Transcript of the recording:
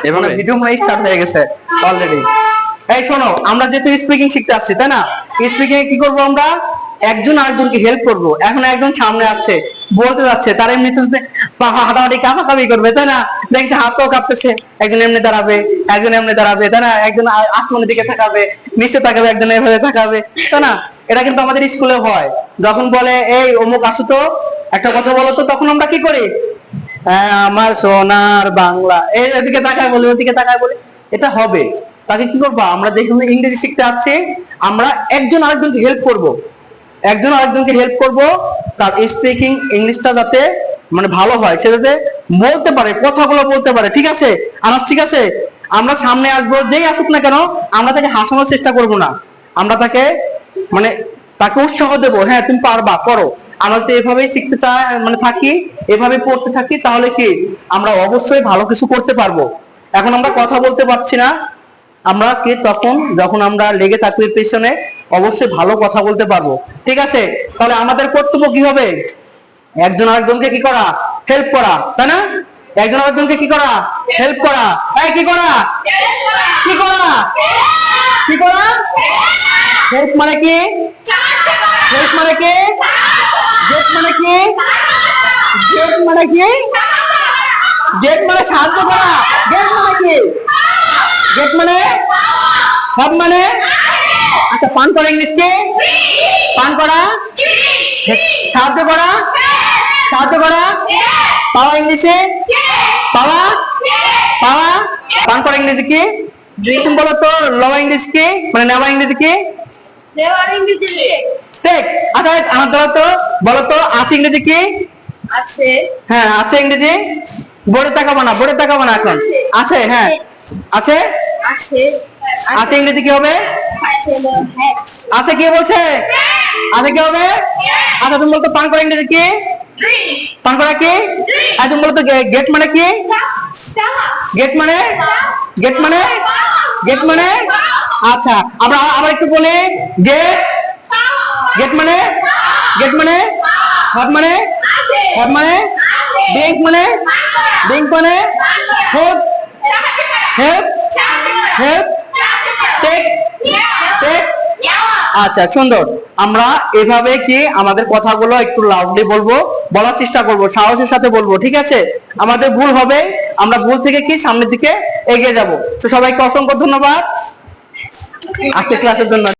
এভাবে ভিডিও মনে স্টার্ট হয়ে গেছে অলরেডি। এই শোনো, আমরা যেহেতু স্পিকিং শিখতে আসছি তাই না, স্পিকিং কি করব আমরা, একজন আরেকজনকে হেল্প করব। এখন একজন সামনে আসছে বলতে যাচ্ছে, তার এমনিতে হাঁটাহাঁটি কাঁপাকাঁপি করবে তাই না, দেখছি হাতও কাঁপতেছে, একজন এমনি দাঁড়াবে, একজন এমনি দাঁড়াবে তাই না, একজন আসমানের দিকে তাকাবে, নিচে তাকাবে, একজন এভাবে তাকাবে তাই না। এটা কিন্তু আমাদের স্কুলে হয়, যখন বলে এই অমুক আসো তো একটা কথা বলো তো, তখন আমরা কি করি, হ্যাঁ আমার সোনার বাংলা, এই এদিকে তাকায় বলি, ওদিকে তাকায় বলি। এটা হবে, তাকে কি করবো আমরা, যেখানে ইংরেজি শিখতে আসছে আমরা একজন আরেকজনকে হেল্প করব, একজন আরেকজনকে হেল্প করব, তার স্পিকিং ইংলিশটা যাতে মানে ভালো হয়, সে যাতে বলতে পারে, কথাগুলো বলতে পারে। ঠিক আছে আনাস, ঠিক আছে। আমরা সামনে আসবো, যেই আসুক না কেন আমরা তাকে হাসানোর চেষ্টা করব না, আমরা তাকে মানে তাকে উৎসাহ দেবো, হ্যাঁ তুমি পারবা, করো। আমরা তো এভাবেই শিখতে চাই মানে থাকি, এভাবে পড়তে থাকি, তাহলে কি আমরা অবশ্যই ভালো কিছু করতে পারবো। এখন আমরা কথা বলতে পারছি না, আমরা কি তখন যখন আমরা লেগে থাকবো এর পেছনে অবশ্যই ভালো কথা বলতে পারবো। ঠিক আছে, তাহলে আমাদের কর্তব্য কি হবে, একজন আরেকজনকে কি করা, হেল্প করা তাই না, একজন আরেকজনকে কি করা, হেল্প করা। এই কি করা, কি করা, কি করা, হেল্প মানে কি, হেল্প মানে কি, গেট মানে কি, গেট মানে কি, গেট মানে সাহায্য করা, গেট মানে কি, গেট মানে সব মানে। আচ্ছা পান করা ইংলিশ কি, পান করা, সাহায্য করা, সাহায্য করা, পাওয়া ইংলিশে, পাওয়া, পাওয়া, পান করা ইংরেজি কি, তুমি বলো তো, লওয়া ইংলিশ কি, মানে নেওয়া ইংরেজি কি, ঠিক। আচ্ছা আমার ধরো তো, বলো তো আছে ইংরেজি কি, আছে, হ্যাঁ আছে ইংরেজি, বোর্ডে তাকাবো না, বোর্ডে তাকাবো না এখন, আছে, হ্যাঁ আছে, আছে, আছে ইংরেজি কি হবে, আছে কি বলছে, আছে কি হবে। আচ্ছা তুমি বলতো পান করা ইংরেজি কি, পান করা কি, আর তুমি বলতো গেট মানে কি, গেট মানে, গেট মানে, গেট মানে। আচ্ছা আমরা আবার একটু বলি, গেট, গেট মানে, গেট মানে, হাত মানে, হাত মানে, ব্যাংক মানে, ব্যাংক মানে, help, help, help, take, take. আচ্ছা সুন্দর, আমরা এভাবে কি আমাদের কথাগুলো একটু লাউডলি বলবো, বলার চেষ্টা করব, সাহসের সাথে বলবো। ঠিক আছে, আমাদের ভুল হবে, আমরা ভুল থেকে কি সামনের দিকে এগিয়ে যাব। তো সবাইকে অসংখ্য ধন্যবাদ আজকে ক্লাসের জন্য।